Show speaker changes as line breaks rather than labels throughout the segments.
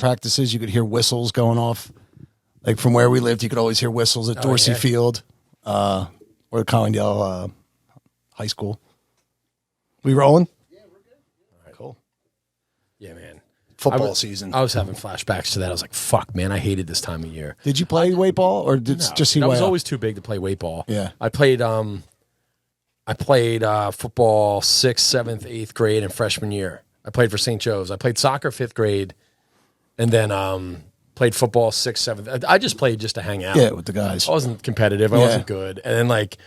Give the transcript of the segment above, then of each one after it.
practices, you could hear whistles going off. Like from where we lived, you could always hear whistles at Dorsey Field or Collingdale High School. We rolling?
Yeah, we're good.
All right, cool.
Yeah, man.
Football season.
I was having flashbacks to that. I was like, fuck, man, I hated this time of year.
Did you play weight ball or did just CYO?
I was always too big to play weight ball.
Yeah.
I played football 6th, 7th, 8th grade and freshman year. I played for St. Joe's. I played soccer 5th grade and then played football 6th, 7th. I just played just to hang out.
Yeah, with the guys.
I wasn't competitive. I wasn't good. And then like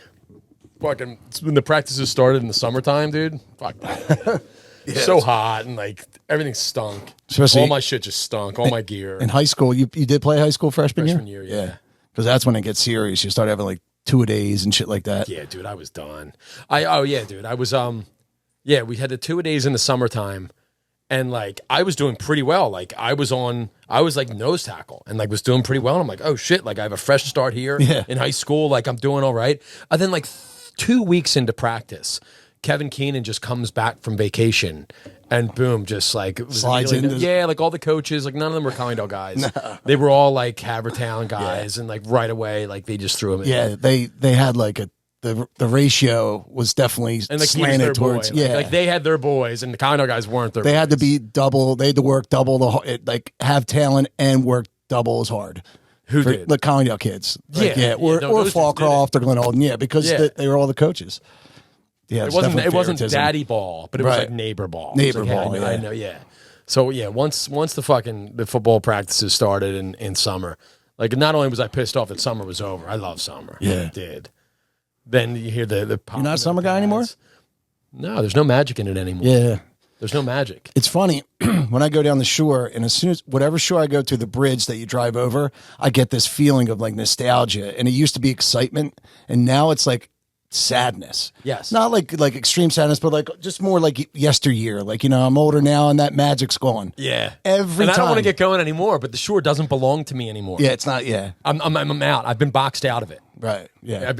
fucking when the practices started in the summertime, dude, fuck that. So hot and like everything stunk.
Especially
all my shit just stunk. All my gear.
In high school, you did play high school freshman
year?
Yeah. Because that's when it gets serious. You start having like 2-a-days and shit like that.
Yeah, dude, I was done. I was we had the 2-a-days in the summertime and like I was doing pretty well. Like I was like nose tackle and like was doing pretty well. And I'm like, oh shit, like I have a fresh start here in high school. Like I'm doing all right. And then like 2 weeks into practice, Kevin Keenan just comes back from vacation and boom, just like
slides in.
Like all the coaches, like none of them were Collingdale guys. No. They were all like Havertown guys, and like right away, like they just threw him in.
Yeah, they had like the ratio was definitely
and like
slanted towards
like they had their boys, and the Collingdale guys weren't their.
They
boys.
had to be double. They had to work double like have talent and work double as hard.
Who did?
The Collingdale kids? Like, or Fallcroft or Glen Olden. Yeah, because they were all the coaches. Yeah,
it wasn't daddy ball, but it was like neighbor ball.
Neighbor
like,
ball,
I know, yeah. So yeah, once the football practices started in summer, like not only was I pissed off that summer was over, I love summer.
Yeah,
I did. Then you hear the
you're not a summer guy anymore?
No, there's no magic in it anymore.
Yeah.
There's no magic.
It's funny when I go down the shore, and as soon as whatever shore I go to, the bridge that you drive over, I get this feeling of like nostalgia. And it used to be excitement, and now it's like sadness.
Yes.
Not like extreme sadness, but like just more like yesteryear. Like, you know, I'm older now and that magic's gone.
Yeah.
Every time.
I don't want to get going anymore, but the shore doesn't belong to me anymore.
Yeah, it's not, yeah.
I'm out. I've been boxed out of it.
Right. Yeah.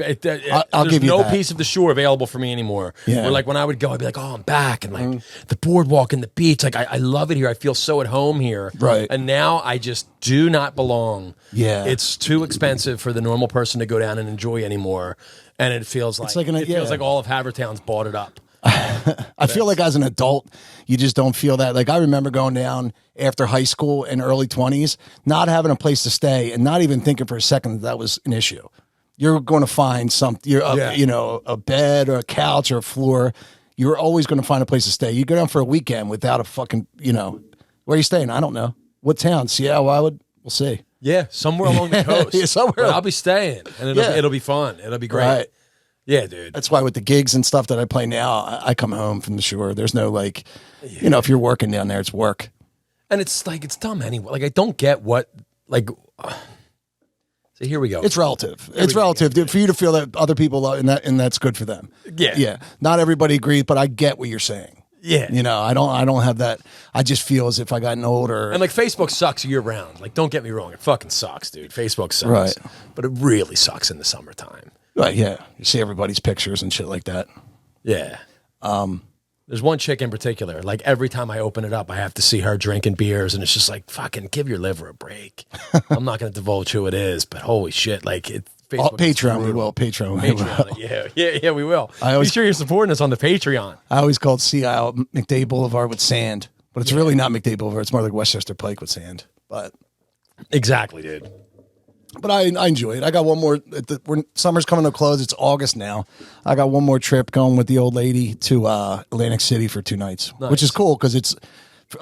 I'll
give you
no
that.
piece of the shore available for me anymore.
Yeah.
Where like when I would go, I'd be like, oh, I'm back. And like the boardwalk and the beach, like I love it here. I feel so at home here.
Right.
And now I just do not belong.
Yeah.
It's too expensive for the normal person to go down and enjoy anymore. And it feels like, feels like all of Havertown's bought it up.
I feel like as an adult, you just don't feel that. Like I remember going down after high school and early 20s, not having a place to stay and not even thinking for a second that was an issue. You're going to find something, you know, a bed or a couch or a floor. You're always going to find a place to stay. You go down for a weekend without a fucking, you know, where are you staying? I don't know. What town? Seattle, Wildwood? We'll see.
Yeah, somewhere along the coast.
Yeah, somewhere.
But I'll be staying, and it'll be fun. It'll be great. Right. Yeah, dude.
That's why with the gigs and stuff that I play now, I come home from the shore. There's no like, you know, if you're working down there, it's work.
And it's like, it's dumb anyway. Like, I don't get what, like, so here we go.
It's relative. It's relative for you to feel that other people love, and that's good for them.
Yeah.
Yeah. Not everybody agrees, but I get what you're saying.
Yeah.
You know, I don't have that. I just feel as if I gotten older.
And like Facebook sucks year round. Like, don't get me wrong. It fucking sucks, dude. Facebook sucks.
Right.
But it really sucks in the summertime.
Right. Yeah. You see everybody's pictures and shit like that.
Yeah. There's one chick in particular. Like every time I open it up, I have to see her drinking beers, and it's just like, fucking give your liver a break. I'm not going to divulge who it is, but holy shit, like it.
Patreon, we will. Patreon, we will.
Yeah, we will. Be sure you're supporting us on the Patreon.
I always called Sea Isle McDade Boulevard with sand, but it's really not McDade Boulevard. It's more like Westchester Pike with sand. But
exactly, dude.
But I enjoy it. I got one more. Summer's coming to a close. It's August now. I got one more trip going with the old lady to Atlantic City for 2 nights, which is cool because it's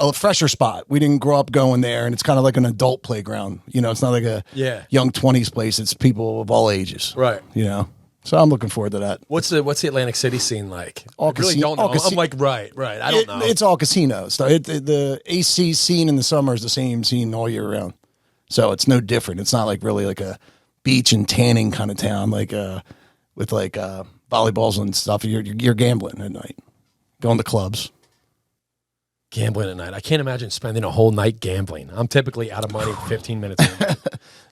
a fresher spot. We didn't grow up going there, and it's kind of like an adult playground. You know, it's not like a young 20s place. It's people of all ages.
Right.
You know, so I'm looking forward to that.
What's the Atlantic City scene like?
All
I really don't know. I'm like, right. I don't know.
It's all casinos. So the AC scene in the summer is the same scene all year round. So it's no different. It's not like really like a beach and tanning kind of town, like with like volleyballs and stuff. You're gambling at night, going to clubs.
Gambling at night. I can't imagine spending a whole night gambling. I'm typically out of money 15 minutes in.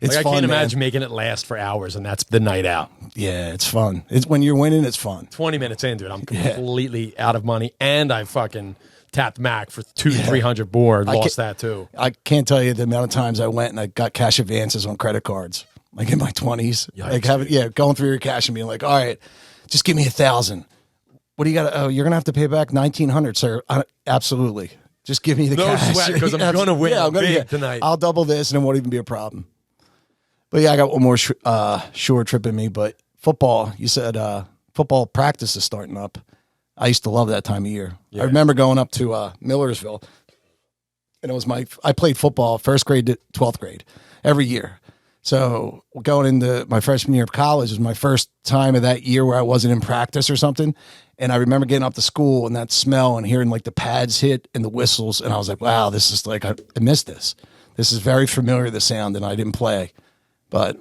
It's
like,
fun,
I can't
man.
imagine making it last for hours, and that's the night out.
Yeah, it's fun. It's when you're winning, it's fun.
20 minutes into it, I'm completely out of money, and I fucking tapped Mac for 200-300 board. Lost that too.
I can't tell you the amount of times I went and I got cash advances on credit cards, like in my 20s.
Yikes,
like going through your cash and being like, all right, just give me 1,000. What do you got? Oh, you're gonna have to pay back 1,900, sir. Absolutely. Just give me the cash.
No sweat, because I'm going to win big tonight.
I'll double this, and it won't even be a problem. But yeah, I got one more short trip in me. But football, you said football practice is starting up. I used to love that time of year. Yeah. I remember going up to Millersville, and it was I played football 1st grade to 12th grade every year. So going into my freshman year of college was my first time of that year where I wasn't in practice or something. And I remember getting up to school and that smell and hearing like the pads hit and the whistles. And I was like, wow, this is like, I missed this. This is very familiar, the sound, and I didn't play. But,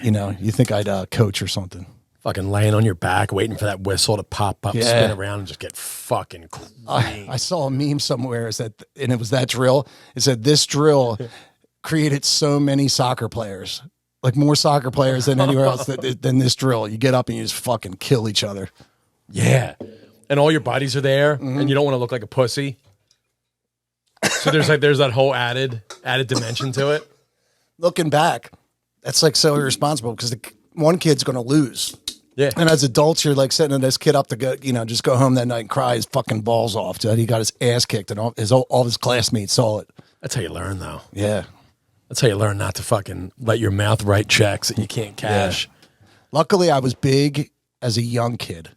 you know, you think I'd coach or something.
Fucking laying on your back, waiting for that whistle to pop up, spin around, and just get fucking
I saw a meme somewhere, and it was that drill. It said, this drill created so many soccer players. Like more soccer players than anywhere else than this drill. You get up and you just fucking kill each other.
Yeah. And all your buddies are there, and you don't want to look like a pussy. So there's that whole added dimension to it.
Looking back, that's like so irresponsible because one kid's going to lose.
Yeah.
And as adults, you're like setting this kid up to go, just go home that night and cry his fucking balls off. He got his ass kicked and all his classmates saw it.
That's how you learn, though.
Yeah.
That's how you learn not to fucking let your mouth write checks that you can't cash.
Yeah. Luckily, I was big as a young kid.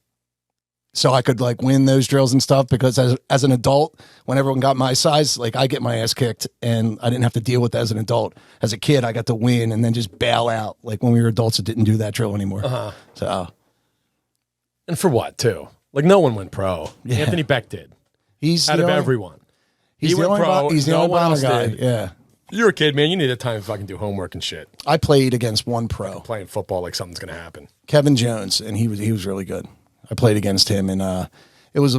So I could like win those drills and stuff because as an adult, when everyone got my size, like I get my ass kicked and I didn't have to deal with that as an adult. As a kid, I got to win and then just bail out. Like when we were adults, it didn't do that drill anymore.
Uh-huh.
So,
and for what too? Like no one went pro. Yeah. Anthony Beck did.
He's
out of everyone.
He went pro. He's the only one guy.
Did.
Yeah.
You're a kid, man. You need a time to fucking do homework and shit.
I played against one pro.
Playing football like something's gonna happen.
Kevin Jones, and he was really good. I played against him, and it was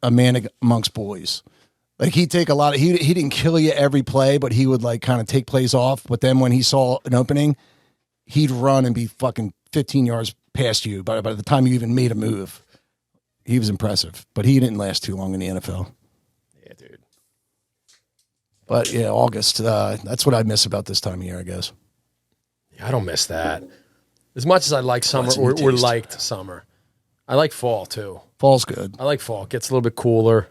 a man amongst boys. Like he'd take a lot of he didn't kill you every play, but he would like kind of take plays off. But then when he saw an opening, he'd run and be fucking 15 yards past you. By the time you even made a move, he was impressive. But he didn't last too long in the NFL.
Yeah, dude.
But yeah, August. That's what I miss about this time of year, I guess.
Yeah, I don't miss that. As much as I like summer or liked summer, I like fall too.
Fall's good.
I like fall. It gets a little bit cooler.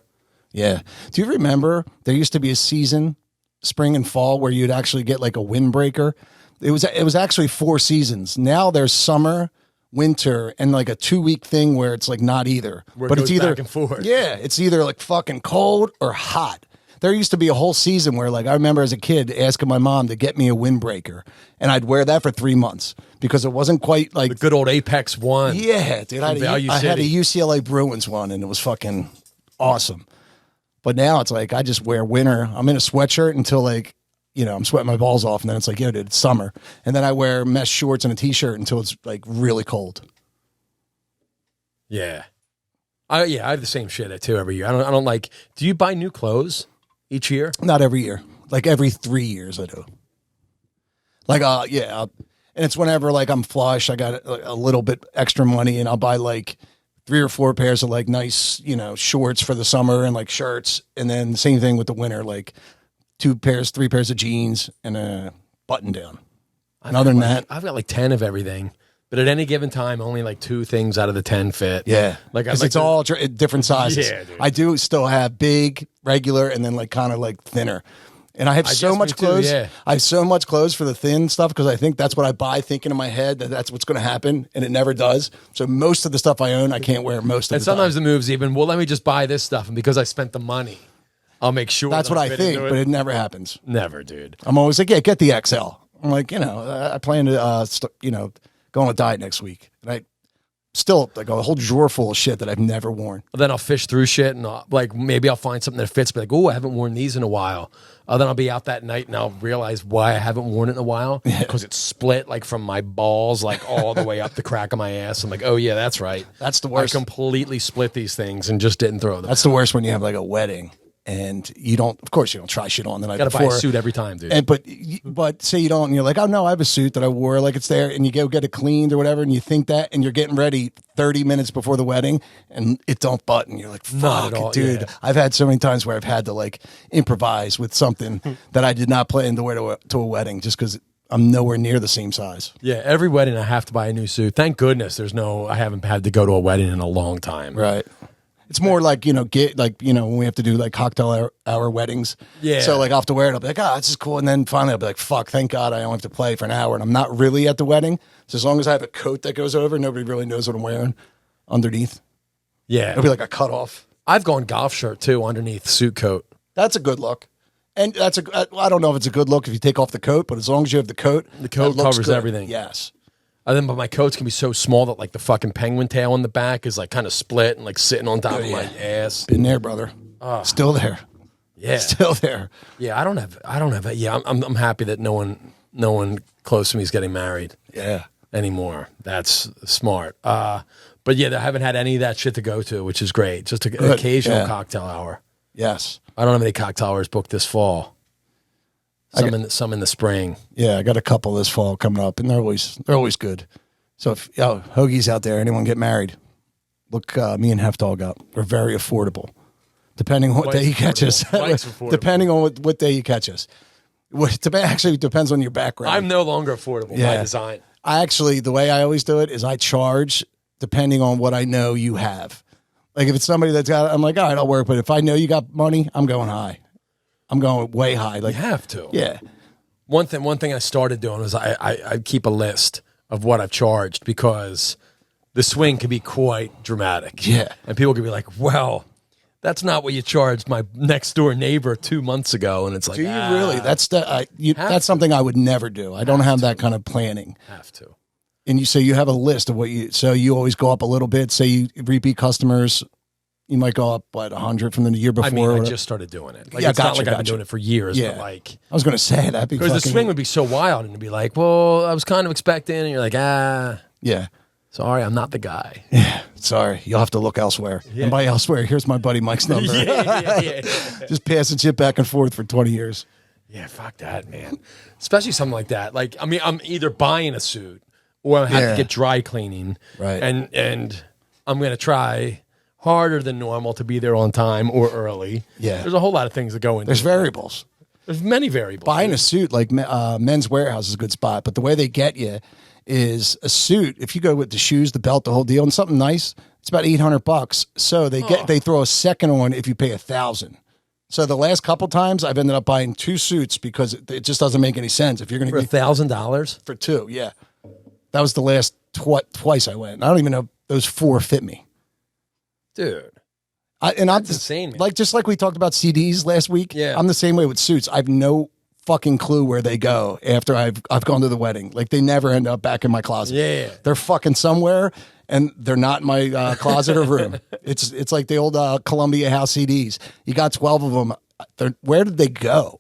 Yeah. Do you remember there used to be a season, spring and fall, where you'd actually get like a windbreaker? It was actually 4 seasons. Now there's summer, winter, and like a 2-week thing where it's like not either.
But it's either back and forth.
Yeah, it's either like fucking cold or hot. There used to be a whole season where like I remember as a kid asking my mom to get me a windbreaker, and I'd wear that for 3 months because it wasn't quite like
the good old Apex one.
Yeah, dude. I had a UCLA Bruins one, and it was fucking awesome. But now it's like I just wear winter. I'm in a sweatshirt until like, I'm sweating my balls off, and then it's like, dude, it's summer. And then I wear mesh shorts and a t-shirt until it's like really cold.
Yeah. I have the same shit too every year. I don't like, do you buy new clothes each year?
Not every year. Like every 3 years I do. Like, and it's whenever like I'm flush, I got a little bit extra money, and I'll buy like 3 or 4 pairs of like nice, shorts for the summer and like shirts. And then the same thing with the winter, like 3 pairs of jeans and a button down. And other than that,
I've got like 10 of everything, but at any given time, only like 2 things out of the 10 fit.
Yeah. Like it's all different sizes.
Yeah, dude.
I do still have big, regular, and then like kind of like thinner. And I have so much clothes.
Too, yeah.
I have so much clothes for the thin stuff because I think that's what I buy, thinking in my head that that's what's going to happen, and it never does. So most of the stuff I own, I can't wear most of the time.
And sometimes the move's even, well, let me just buy this stuff, and because I spent the money, I'll make sure.
That's what I think, but it never happens.
Never, dude.
I'm always like, yeah, get the XL. I'm like, I plan to, go on a diet next week, and I still like a whole drawer full of shit that I've never worn.
Then I'll fish through shit, and maybe I'll find something that fits. Be like, oh, I haven't worn these in a while. Then I'll be out that night, and I'll realize why I haven't worn it in a while because it's split like from my balls, like all the way up the crack of my ass. I'm like, oh yeah, that's right.
That's the worst.
I completely split these things and just didn't throw them.
That's the worst when you have like a wedding and you don't, of course, you don't try shit on the night
Got to
before.
buy a suit every time, dude.
And but say you don't, and you're like, oh no, I have a suit that I wore, like it's there, and you go get it cleaned or whatever, and you think that, and you're getting ready 30 minutes before the wedding, and it don't button. You're like,
Not
fuck,
at all,
dude.
yeah.
I've had so many times where I've had to like improvise with something that I did not plan to wear to a wedding, just because I'm nowhere near the same size.
Yeah, every wedding I have to buy a new suit. Thank goodness I haven't had to go to a wedding in a long time.
Right. It's more like, when we have to do like cocktail hour weddings.
Yeah.
So like I'll have to wear it. I'll be like, this is cool. And then finally I'll be like, fuck, thank God I don't have to play for an hour. And I'm not really at the wedding. So as long as I have a coat that goes over, nobody really knows what I'm wearing underneath.
Yeah.
It'll be like a cutoff.
I've gone golf shirt too underneath suit coat.
That's a good look. And I don't know if it's a good look if you take off the coat, but as long as you have the coat
Covers
good.
everything.
Yes.
But my coats can be so small that like the fucking penguin tail on the back is like kind of split and like sitting on top of my ass.
Been there, brother. Still there.
Yeah.
Still there.
Yeah, I don't have. Yeah, I'm happy that no one close to me is getting married.
Yeah.
Anymore. That's smart. But yeah, I haven't had any of that shit to go to, which is great. Just an occasional cocktail hour.
Yes.
I don't have any cocktail hours booked this fall. Some in the spring.
Yeah, I got a couple this fall coming up, and they're always good. So if Hoagie's out there, anyone get married, look me and Heif Dogg up. We're very affordable, depending on what day you catch us. Depending on what day you catch us. Actually, it depends on your background.
I'm no longer affordable by design.
The way I always do it is I charge depending on what I know you have. Like if it's somebody that's got, I'm like, all right, I'll work. But if I know you got money, I'm going high. I'm going way high. Like
you have to.
Yeah.
One thing I started doing was I keep a list of what I've charged because the swing can be quite dramatic.
Yeah.
And people can be like, well, that's not what you charged my next door neighbor 2 months ago. And it's like,
do you really? That's something I would never do. I don't have that kind of planning.
Have to.
And you have a list of so you always go up a little bit. Say you repeat customers, you might go up, 100 from the year before?
I mean, I just started doing it. Like,
yeah,
it's not like I've been doing it for years, but like...
I was going to say, that'd be
because the swing would be so wild, and it'd be like, well, I was kind of expecting, and you're like,
Yeah.
Sorry, I'm not the guy.
Yeah, sorry. You'll have to look elsewhere. Yeah. And by elsewhere, here's my buddy Mike's number.
yeah.
Just passing shit back and forth for 20 years.
Yeah, fuck that, man. Especially something like that. Like, I mean, I'm either buying a suit, or I have to get dry cleaning.
Right.
And I'm going to try harder than normal to be there on time or early.
Yeah.
There's a whole lot of things that go into
There's variables.
There's many variables.
Buying a suit, like Men's Warehouse is a good spot, but the way they get you is a suit. If you go with the shoes, the belt, the whole deal, and something nice, it's about $800. So they throw a second on if you pay $1,000. So the last couple times I've ended up buying 2 suits because it just doesn't make any sense. If you're going to
for $1,000
for 2, yeah, that was the last twice I went. I don't even know if those 4 fit me.
Dude,
that's
insane, man.
Like just like we talked about CDs last week.
Yeah,
I'm the same way with suits. I've no fucking clue where they go after I've gone to the wedding. Like they never end up back in my closet.
Yeah,
they're fucking somewhere, and they're not in my closet or room. It's like the old Columbia House CDs. You got 12 of them. Where did they go?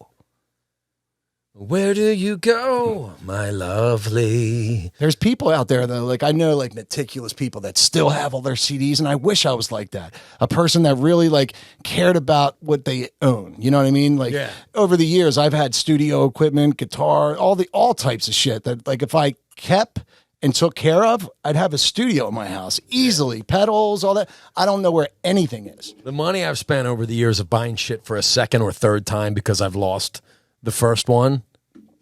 Where do you go, my lovely?
There's people out there though, like I know like meticulous people that still have all their CDs, and I wish I was like that. A person that really like cared about what they own. You know what I mean? Like over the years, I've had studio equipment, guitar, all types of shit that like if I kept and took care of, I'd have a studio in my house easily, pedals, all that. I don't know where anything is.
The money I've spent over the years of buying shit for a second or third time because I've lost the first one,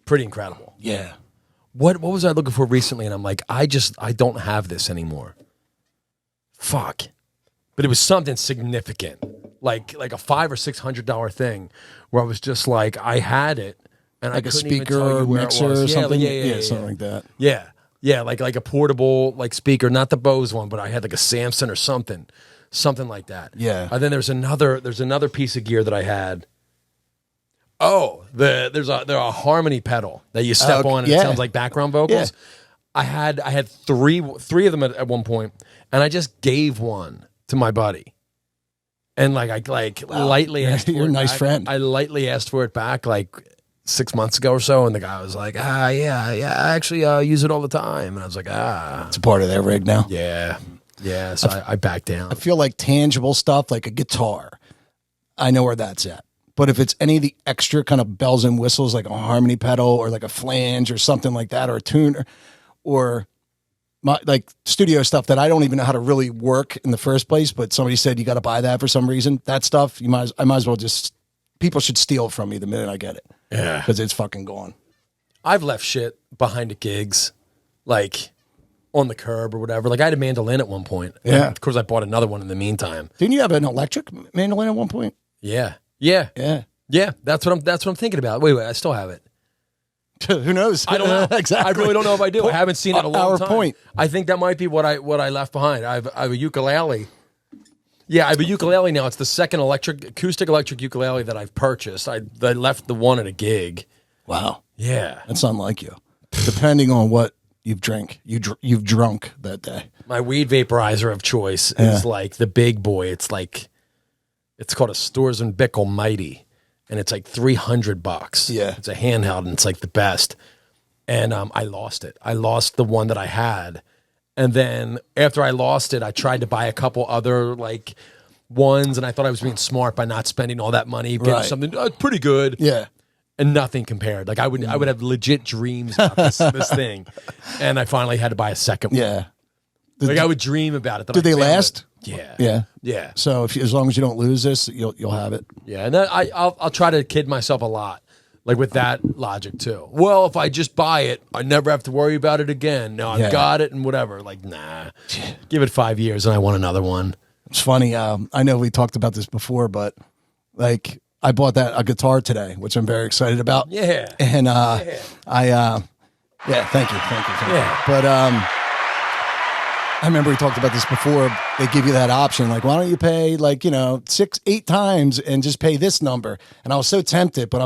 pretty incredible.
Yeah.
What was I looking for recently? And I'm like, I don't have this anymore. Fuck. But it was something significant, like a $500 or $600 thing, where I was just like, I had it, and
like
I
a
couldn't even
speaker
tell you
or
where
mixer
it was.
or something.
Yeah,
something like that.
Yeah, like a portable like speaker, not the Bose one, but I had like a Samson or something like that.
Yeah.
And then there's another piece of gear that I had. Oh, there's a harmony pedal that you step on and it sounds like background vocals. Yeah. I had three of them at one point, and I just gave one to my buddy. And like I lightly asked for
you're a nice
back.
friend.
I lightly asked for it back like 6 months ago or so, and the guy was like, yeah, I actually use it all the time. And I was like,
it's a part of their rig now.
Yeah. So I backed down.
I feel like tangible stuff like a guitar. I know where that's at. But if it's any of the extra kind of bells and whistles, like a harmony pedal or like a flange or something like that, or a tuner, or my like studio stuff that I don't even know how to really work in the first place, but somebody said you got to buy that for some reason. That stuff, I might as well just, people should steal from me the minute I get it.
Yeah.
Because it's fucking gone.
I've left shit behind the gigs, like on the curb or whatever. Like I had a mandolin at one point.
Yeah.
And of course, I bought another one in the meantime.
Didn't you have an electric mandolin at one point?
Yeah. That's what I'm thinking about. Wait, I still have it.
Who knows?
I don't know.
Exactly.
I really don't know if I do. I haven't seen it in a long time.
Point.
I think that might be what I left behind. I have a ukulele. Yeah, I have a ukulele now. It's the second acoustic electric ukulele that I've purchased. I left the one at a gig.
Wow.
Yeah.
That's unlike you. Depending on what you've drunk that day.
My weed vaporizer of choice is like the big boy. It's called a Stores and Bickle Mighty. And it's like $300.
Yeah.
It's a handheld and it's like the best. And I lost it. I lost the one that I had. And then after I lost it, I tried to buy a couple other like ones, and I thought I was being smart by not spending all that money, getting something pretty good.
Yeah.
And nothing compared. Like I would have legit dreams about this thing. And I finally had to buy a second one.
Yeah.
Like I would dream about it.
Did they last?
Yeah.
Yeah.
Yeah.
So as long as you don't lose this, you'll have it.
Yeah. And then I'll try to kid myself a lot. Like with that logic too. Well, if I just buy it, I never have to worry about it again. No, I've got it and whatever. Like, nah. Give it 5 years and I want another one.
It's funny. I know we talked about this before, but like I bought a guitar today, which I'm very excited about.
Yeah.
And thank you. But I remember we talked about this before. They give you that option, like, why don't you pay like 6-8 times and just pay this number? And I was so tempted, but I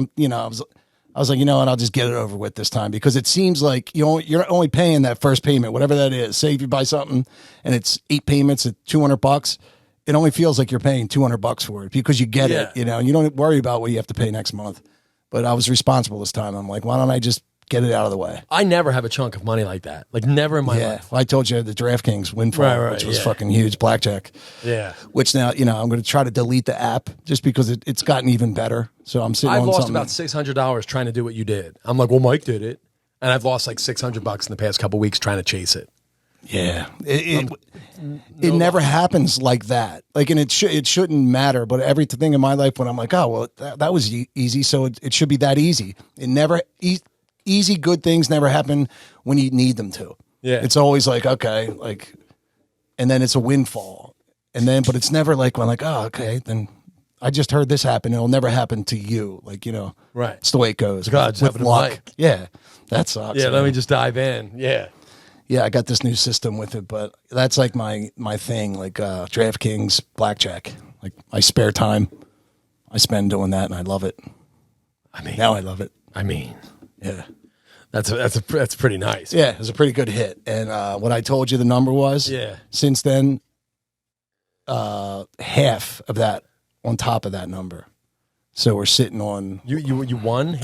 was like, and I'll just get it over with this time, because it seems like you're only paying that first payment, whatever that is. Say if you buy something and it's 8 payments at $200, it only feels like you're paying $200 for it because you get it, and you don't worry about what you have to pay next month. But I was responsible this time. I'm like, why don't I just get it out of the way?
I never have a chunk of money like that. Like never in my life.
Well, I told you the DraftKings windfall, which was fucking huge, blackjack.
Yeah.
Which now, I'm going to try to delete the app just because it's gotten even better. So I'm sitting on
I've lost
something.
about $600 trying to do what you did. I'm like, well, Mike did it. And I've lost like $600 in the past couple of weeks trying to chase it.
Yeah. It never happens like that. Like, and it shouldn't matter, but everything in my life when I'm like, oh, well, that was easy. So it should be that easy. It never, easy, good things never happen when you need them to.
Yeah.
It's always like, okay, like, and then it's a windfall. But it's never like, when like, oh, okay, then I just heard this happen. It'll never happen to you. Like,
right.
It's the way it goes.
God,
with luck. Yeah. That sucks.
Yeah. Let me just dive in. Yeah.
Yeah, I got this new system with it, but that's like my thing, like DraftKings, blackjack. Like my spare time, I spend doing that, and I love it. Now I love it. Yeah,
that's pretty nice.
Yeah, it was a pretty good hit. And what I told you the number was, since then, half of that on top of that number. So we're sitting on
you won half?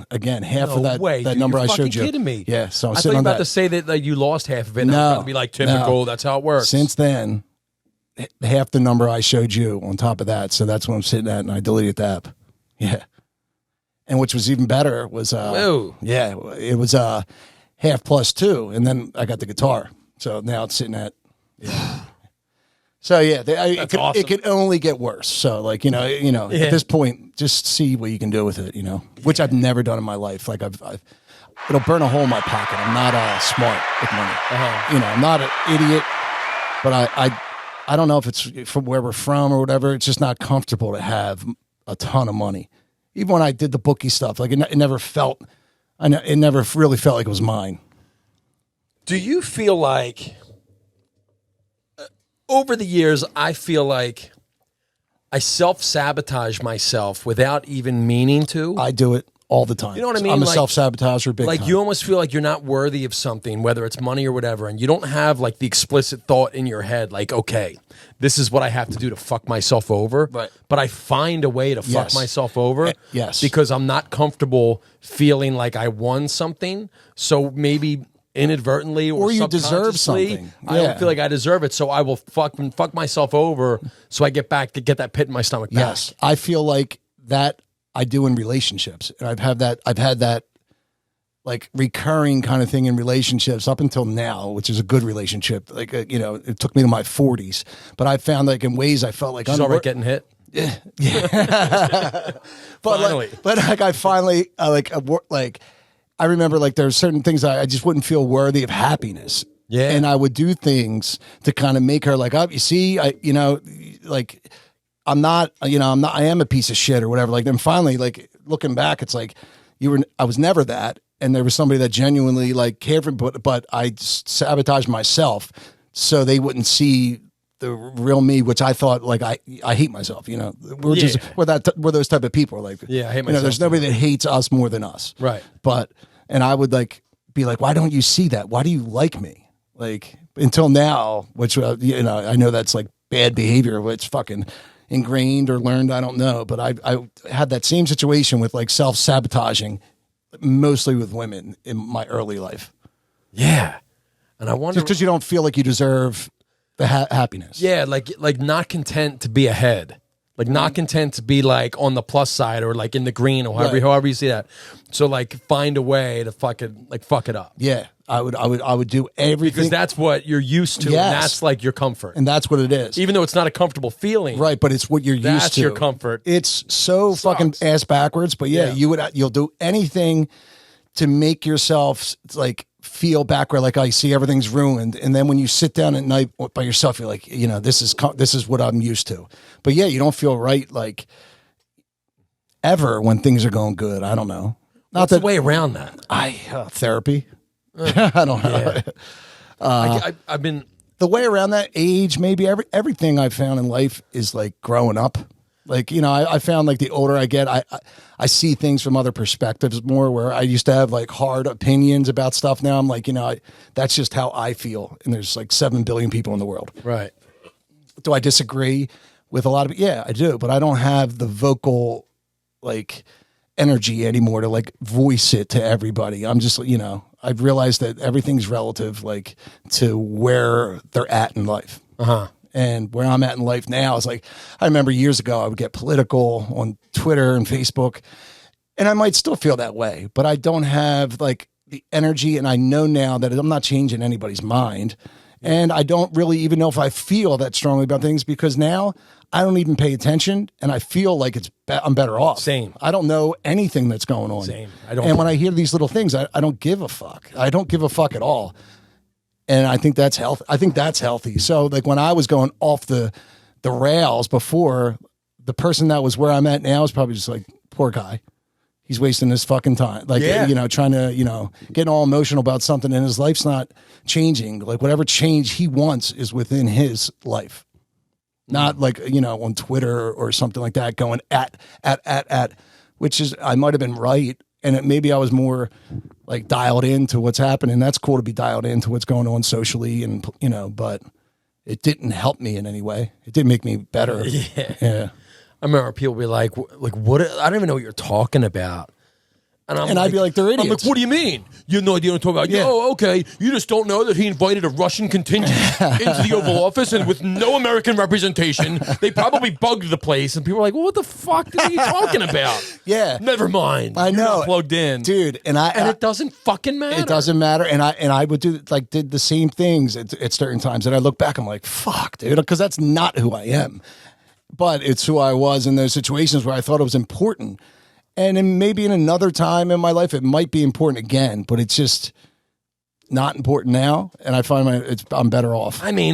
again half
no
of that
way,
that
dude,
number
you're
I showed you.
Kidding me?
Yeah, so I'm
I
sitting
thought you
on
were about
that.
to say that you lost half of it.
No,
I was gonna be like typical. That's how it works.
Since then, half the number I showed you on top of that. So that's what I'm sitting at, and I deleted the app. Yeah, and which was even better was
whoa.
Yeah, it was half plus 2, and then I got the guitar. So now it's sitting at. Yeah. So yeah, it could only get worse. So like at this point, just see what you can do with it. Which I've never done in my life. Like it'll burn a hole in my pocket. I'm not smart with money. I'm not an idiot, but I don't know if it's from where we're from or whatever. It's just not comfortable to have a ton of money. Even when I did the bookie stuff, like it never really felt like it was mine.
Do you feel like? Over the years, I feel like I self-sabotage myself without even meaning to.
I do it all the time.
You know what I mean?
I'm a self-sabotager big time.
You almost feel like you're not worthy of something, whether it's money or whatever, and you don't have like the explicit thought in your head, like, okay, this is what I have to do to fuck myself over.
Right.
But I find a way to fuck myself over.
Yes.
Because I'm not comfortable feeling like I won something. So maybe inadvertently or
you deserve
subconsciously,
something.
I don't feel like I deserve it, so I will fuck myself over so I get that pit in my stomach back.
Yes, I feel like that I do in relationships, and I've had that like recurring kind of thing in relationships up until now, which is a good relationship. Like it took me to my 40s, but I found like in ways I felt like
I'm already getting hit.
Yeah. but I finally I remember like there were certain things I just wouldn't feel worthy of happiness.
Yeah.
And I would do things to kind of make her like, oh, you see, I am a piece of shit or whatever. Like then finally, like looking back, it's like I was never that. And there was somebody that genuinely like cared for me, but I sabotaged myself so they wouldn't see the real me, which I thought like I hate myself. We're those type of people. Like
I hate myself.
There's nobody that hates us more than us.
Right.
And I would like be like, why don't you see that? Why do you like me? Like until now, which I know that's like bad behavior, it's fucking ingrained or learned. I don't know, but I had that same situation with like self-sabotaging. Mostly with women in my early life.
Yeah. And I wonder...
Just because you don't feel like you deserve the happiness.
Yeah, like not content to be ahead. Like not content to be like on the plus side or like in the green or however you see that. So like find a way to fuck it up.
Yeah. I would do everything.
Because that's what you're used to.
Yes.
And that's like your comfort.
And that's what it is.
Even though it's not a comfortable feeling.
Right, but it's what you're used to.
That's your comfort.
It's so fucking ass backwards, but you'll do anything to make yourself like feel backward, like I see everything's ruined. And then when you sit down at night by yourself, you're like, this is what I'm used to. But yeah, you don't feel right like ever when things are going good. I don't know.
What's the way around that?
Therapy. I don't know.
Yeah. I've been
the way around that age. Maybe everything I've found in life is like growing up. Like I found like the older I get, I see things from other perspectives more. Where I used to have like hard opinions about stuff. Now I'm like that's just how I feel. And there's like 7 billion people in the world.
Right.
Do I disagree with a lot of it? Yeah, I do. But I don't have the vocal like energy anymore to like voice it to everybody. I'm just I've realized that everything's relative, like to where they're at in life. And where I'm at in life now is like, I remember years ago, I would get political on Twitter and Facebook, and I might still feel that way, but I don't have like the energy. And I know now that I'm not changing anybody's mind. And I don't really even know if I feel that strongly about things because now I don't even pay attention and I feel like I'm better off.
Same.
I don't know anything that's going on.
Same.
And when I hear these little things, I don't give a fuck. I don't give a fuck at all. And I think that's healthy. So like when I was going off the rails before, the person that was where I'm at now is probably just like, poor guy. He's wasting his fucking time. Like, trying to, getting all emotional about something and his life's not changing. Like whatever change he wants is within his life. Not like, on Twitter or something like that going at, which is, I might've been right. And maybe I was more like dialed into what's happening. That's cool to be dialed into what's going on socially and, but it didn't help me in any way. It didn't make me better. Yeah.
I remember people be like, what? I don't even know what you're talking about. And
I'd be like, they're idiots.
I'm like, what do you mean? You have no idea what I'm talking about.
Yeah.
Oh, okay. You just don't know that he invited a Russian contingent into the Oval Office and with no American representation, they probably bugged the place. And people are like, well, what the fuck are you talking about?
Yeah.
Never mind.
I know.
You're not plugged in.
Dude. And
it doesn't fucking matter.
It doesn't matter. And I would did the same things at certain times. And I look back, I'm like, fuck, dude, because that's not who I am. But it's who I was in those situations where I thought it was important. And then maybe in another time in my life, it might be important again, but it's just not important now. And I find I'm better off.
I mean,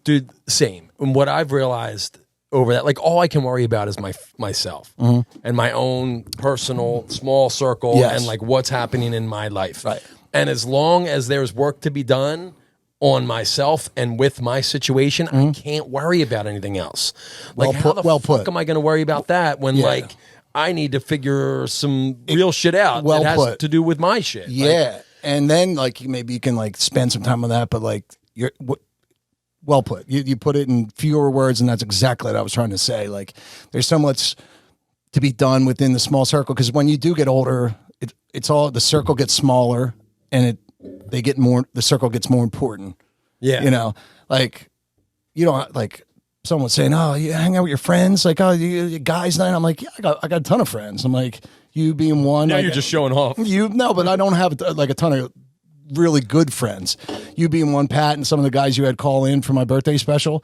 dude, same. And what I've realized over that, like all I can worry about is myself and my own personal small circle and like what's happening in my life.
Right.
And as long as there's work to be done on myself and with my situation, I can't worry about anything else. Like how the fuck am I going to worry about that when like I need to figure some real shit out that has to do with my shit.
Yeah.
Like,
and then like maybe you can like spend some time on that, but like well put. You put it in fewer words, and that's exactly what I was trying to say. Like there's so much to be done within the small circle because when you do get older, it's all the circle gets smaller and they get more. The circle gets more important.
Yeah.
You know, like you don't like someone saying, "Oh, you hang out with your friends." Like, "Oh, you guys night." I'm like, "Yeah, I got a ton of friends." I'm like, "You being one."
Now
like,
you're just showing off.
No, but I don't have like a ton of really good friends. You being one, Pat, and some of the guys you had call in for my birthday special.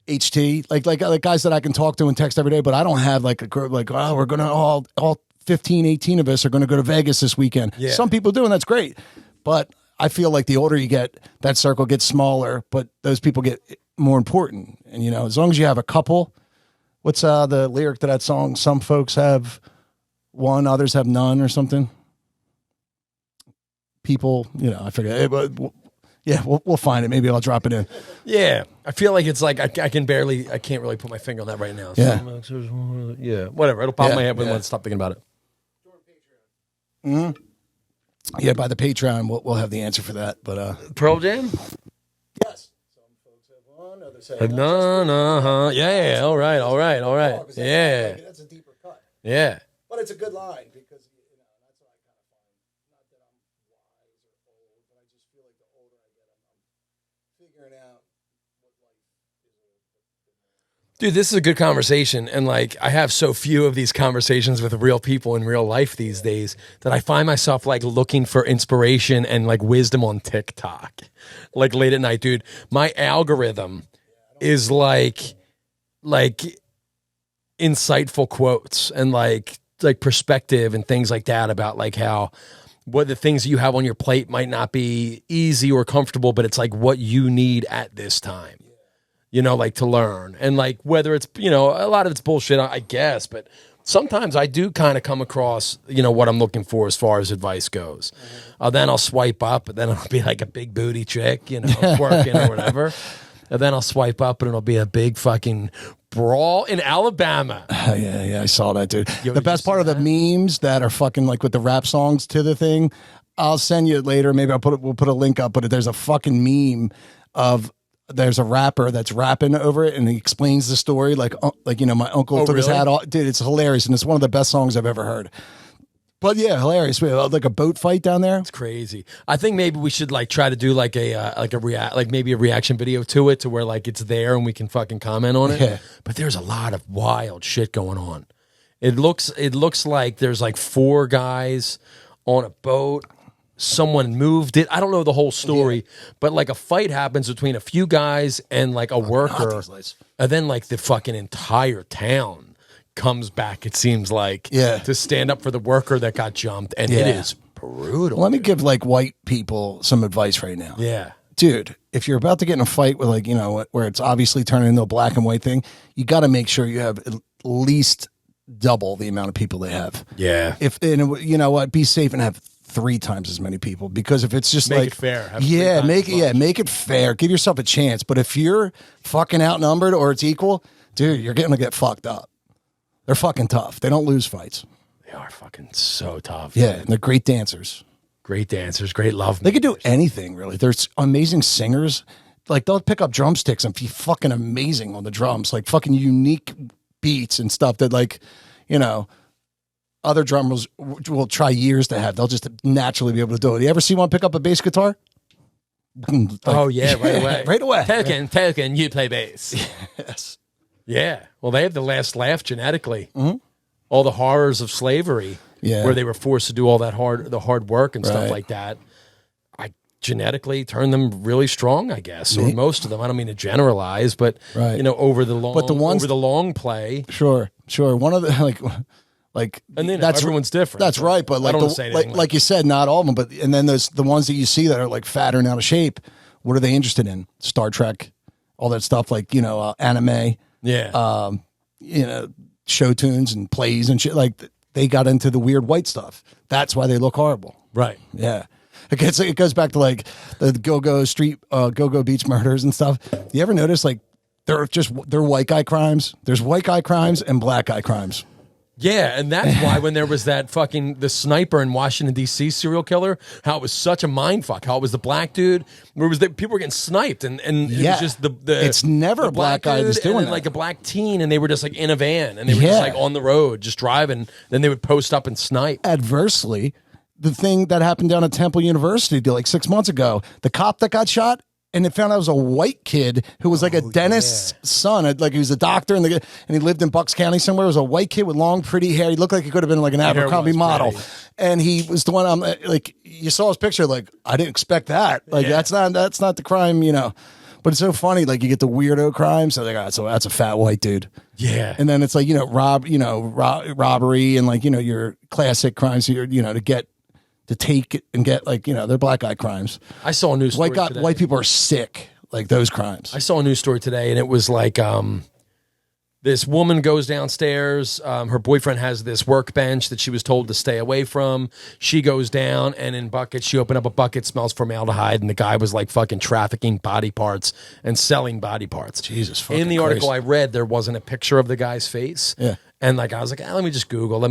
HT, like guys that I can talk to and text every day, but I don't have like a group like, oh, we're gonna all 15, 18 of us are gonna go to Vegas this weekend.
Yeah.
Some people do, and that's great. But I feel like the older you get, that circle gets smaller, but those people get more important. And as long as you have a couple, what's the lyric to that song? Some folks have one, others have none, or something. People, I forget. But yeah, we'll find it. Maybe I'll drop it in.
Yeah, I feel like it's like I can't really put my finger on that right now.
Yeah,
yeah, whatever. It'll pop in my head when I stop thinking about it.
Mm-hmm. Yeah, by the Patreon, we'll have the answer for that. But
Pearl Jam.
Yes. Some folks have one, others have
No. Yeah. All right. Yeah.
That's a deeper cut.
Yeah.
But it's a good line because that's what I kind of find. Not that I'm wise or old, but I just feel like the older I get, I'm figuring out what life is.
Dude, this is a good conversation, and like I have so few of these conversations with real people in real life these days that I find myself like looking for inspiration and like wisdom on TikTok, like late at night, dude. My algorithm is like insightful quotes and like perspective and things like that about like how what the things you have on your plate might not be easy or comfortable, but it's like what you need at this time. Like to learn, and like whether it's, a lot of it's bullshit, I guess, but sometimes I do kind of come across, what I'm looking for as far as advice goes. Then I'll swipe up, and then it'll be like a big booty chick, twerking or whatever. And then I'll swipe up, and it'll be a big fucking brawl in Alabama.
Yeah, I saw that, dude. The best part of the memes that are fucking like with the rap songs to the thing, I'll send you it later. Maybe we'll put a link up, but there's a fucking meme of. There's a rapper that's rapping over it, and he explains the story like my uncle took his hat off. Dude, it's hilarious, and it's one of the best songs I've ever heard. But yeah, hilarious. We have like a boat fight down there.
It's crazy. I think maybe we should like try to do like maybe a reaction video to it, to where like it's there and we can fucking comment on it.
Yeah.
But there's a lot of wild shit going on. It looks like there's like 4 guys on a boat. Someone moved it. I don't know the whole story, but like a fight happens between a few guys and like a worker, and then like the fucking entire town comes back. It seems like to stand up for the worker that got jumped, and it is brutal.
Let me give like white people some advice right now.
Yeah,
dude, if you're about to get in a fight with like where it's obviously turning into a black and white thing, you got to make sure you have at least double the amount of people they have.
Yeah,
be safe and have 3 times as many people, because if it's just
make
like
it fair.
Make it fair. Give yourself a chance. But if you're fucking outnumbered or it's equal, dude, you're gonna get fucked up. They're fucking tough. They don't lose fights.
They are fucking so tough.
Yeah, and they're great dancers.
Great dancers, great love.
They could do anything, really. They're amazing singers. Like they'll pick up drumsticks and be fucking amazing on the drums, like fucking unique beats and stuff that other drummers will try years to have. They'll just naturally be able to do it. You ever see one pick up a bass guitar?
Right away.
Right away.
Token, you play bass.
Yes.
Yeah. Well, they have the last laugh genetically.
Mm-hmm.
All the horrors of slavery, where they were forced to do all that hard work and stuff like that. I genetically turned them really strong, I guess, or most of them. I don't mean to generalize, but over the long play.
Sure. One of the
and then everyone's different.
That's right, but like you said, not all of them. But and then there's the ones that you see that are like fatter and out of shape. What are they interested in? Star Trek, all that stuff, like anime, show tunes and plays and shit. Like they got into the weird white stuff. That's why they look horrible.
Right.
Yeah. It goes back to like the go-go beach murders and stuff. You ever notice like they're white guy crimes? There's white guy crimes and black guy crimes.
Yeah, and that's why when there was that the sniper in Washington, D.C. serial killer, how it was such a mind fuck, how it was the black dude, where it was people were getting sniped, and it was just the
it's never a black guy that's doing
and
that.
Like a black teen, and they were just like in a van, and they were just like on the road, just driving, then they would post up and snipe.
Adversely, the thing that happened down at Temple University like 6 months ago. The cop that got shot, and they found out it was a white kid who was like a dentist's son. Like he was a doctor, and he lived in Bucks County somewhere. It was a white kid with long, pretty hair. He looked like he could have been like an Abercrombie model. Pretty. And he was the one. I'm like, you saw his picture. Like, I didn't expect that. Like that's not the crime, you know. But it's so funny. Like you get the weirdo crimes. So like, so that's a fat white dude.
Yeah.
And then it's like, you know, robbery and like, you know, your classic crimes. You know, to take it and get, like, you know, they're black guy crimes.
I saw a news story today.
White people are sick, like those crimes.
I saw a news story today, and it was like this woman goes downstairs. Her boyfriend has this workbench that she was told to stay away from. She goes down, and in buckets, she opened up a bucket, smells formaldehyde, and the guy was like fucking trafficking body parts and selling body parts.
Jesus fucking
In the article I read, there wasn't a picture of the guy's face.
Yeah.
And like I was like, let me just Google. I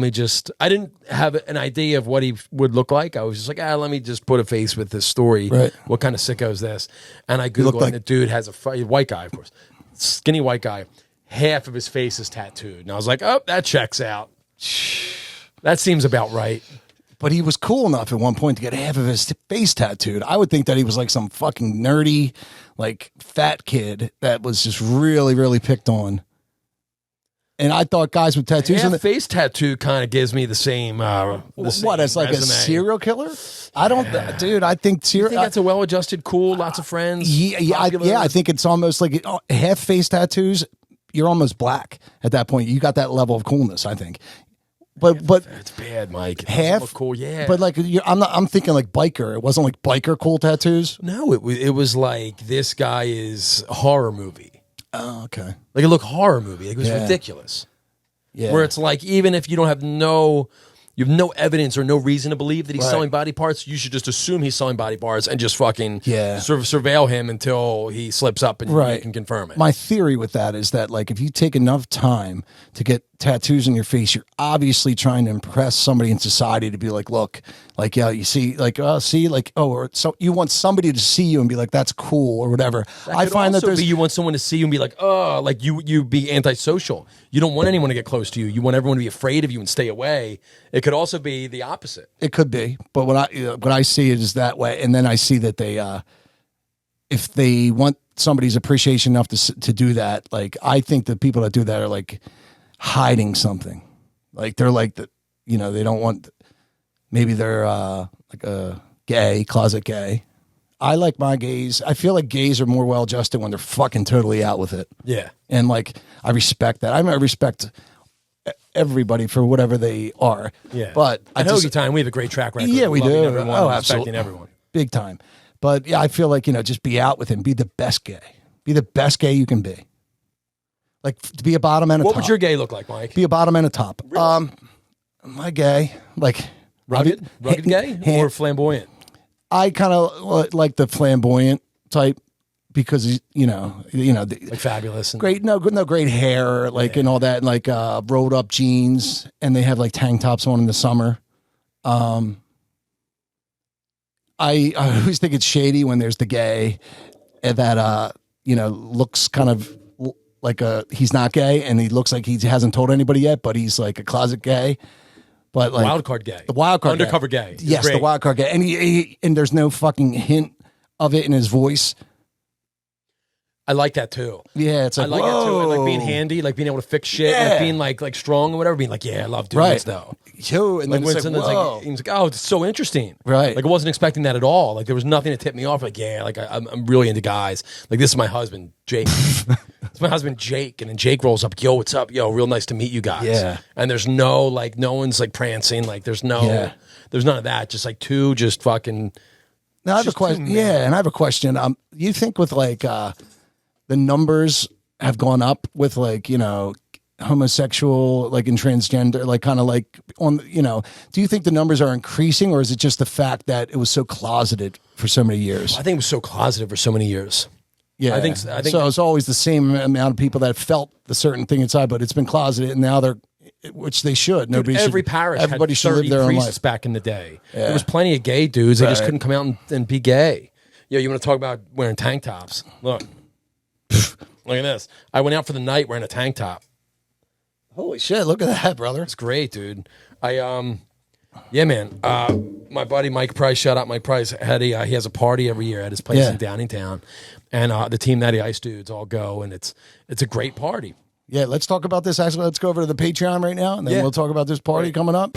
didn't have an idea of what he would look like. I was just like, let me just put a face with this story.
Right.
What kind of sicko is this? And I Googled, and the dude has a white guy, of course, skinny white guy. Half of his face is tattooed, and I was like, that checks out. That seems about right.
But he was cool enough at one point to get half of his face tattooed. I would think that he was like some fucking nerdy, like fat kid that was just really, really picked on. And I thought guys with tattoos on the
face tattoo kind of gives me the same.
What? As like resume. A serial killer? I don't, dude. I think
that's a well-adjusted, cool, lots of friends.
I think it's almost like half face tattoos. You're almost black at that point. You got that level of coolness, I think. But
it's bad, Mike.
Half
cool, yeah.
But like I'm thinking like biker. It wasn't like biker cool tattoos.
No, it was like this guy is a horror movie.
Oh, okay.
Like it looked horror movie. It was ridiculous. Yeah. Where it's like, even if you don't have you have no evidence or no reason to believe that he's selling body parts, you should just assume he's selling body parts and just fucking sort of surveil him until he slips up and you can confirm it.
My theory with that is that, like, if you take enough time to get tattoos on your face, you're obviously trying to impress somebody in society to be like, look, like, you see, like, or so you want somebody to see you and be like, that's cool or whatever.
I find that you want someone to see you and be like, like you be antisocial. You don't want anyone to get close to you. You want everyone to be afraid of you and stay away. It could also be the opposite.
It could be, but what I see it is that way, and then I see that they, if they want somebody's appreciation enough to do that, like, I think the people that do that are like hiding something. Like they're like they don't want. Maybe they're like a gay, closet gay. I like my gays. I feel like gays are more well adjusted when they're fucking totally out with it.
Yeah,
and like I respect that. I respect everybody for whatever they are.
Yeah,
but
at Hoagie we have a great track record.
Yeah, we do.
Everyone, respecting everyone,
big time. But yeah, I feel like just be out with him. Be the best gay. Be the best gay you can be. Like, to be a bottom and a top.
What would your gay look like, Mike?
Be a bottom and a top. Really? My gay, like
rugged gay or flamboyant?
I kind of like the flamboyant type because
like fabulous, and
great. No, great hair, like and all that, and like rolled up jeans, and they have like tank tops on in the summer. I always think it's shady when there's the gay that looks kind of like he's not gay and he looks like he hasn't told anybody yet, but he's like a closet gay. But like
wild card gay,
the wild card
undercover gay.
Yes, great. The wild card gay, and he there's no fucking hint of it in his voice.
I like that too.
Yeah, it's like,
I like that too. I like being handy, like being able to fix shit, like being like strong or whatever. Being like, I love doing this though.
And
like
then it's like,
he's like, oh, it's so interesting.
Right.
Like I wasn't expecting that at all. Like there was nothing to tip me off. Like, I'm really into guys. Like this is my husband, Jake. It's my husband, Jake. And then Jake rolls up, yo, what's up? Yo, real nice to meet you guys.
Yeah.
And there's no one's like prancing. Like there's none of that. Just like two, just fucking.
Now I have a question. Yeah, and I have a question. You think with like the numbers have gone up with like homosexual, like in transgender, like kind of like on, do you think the numbers are increasing, or is it just the fact that it was so closeted for so many years?
I think it was so closeted for so many years.
Yeah. I think so. It's always the same amount of people that felt the certain thing inside, but it's been closeted, and now they're, which they should.
Every parish
everybody
had
should live their own
priests
life.
Back in the day. Yeah. There was plenty of gay dudes. They just couldn't come out and be gay. You want to talk about wearing tank tops? Look. Look at this. I went out for the night wearing a tank top.
Holy shit, look at that, brother.
It's great, dude. Yeah, man. My buddy Mike Price, shout out Mike Price, he has a party every year at his place in Downingtown, and the Team Natty Ice dudes all go, and it's a great party.
Yeah, let's talk about this. Actually, let's go over to the Patreon right now, and then we'll talk about this party coming up.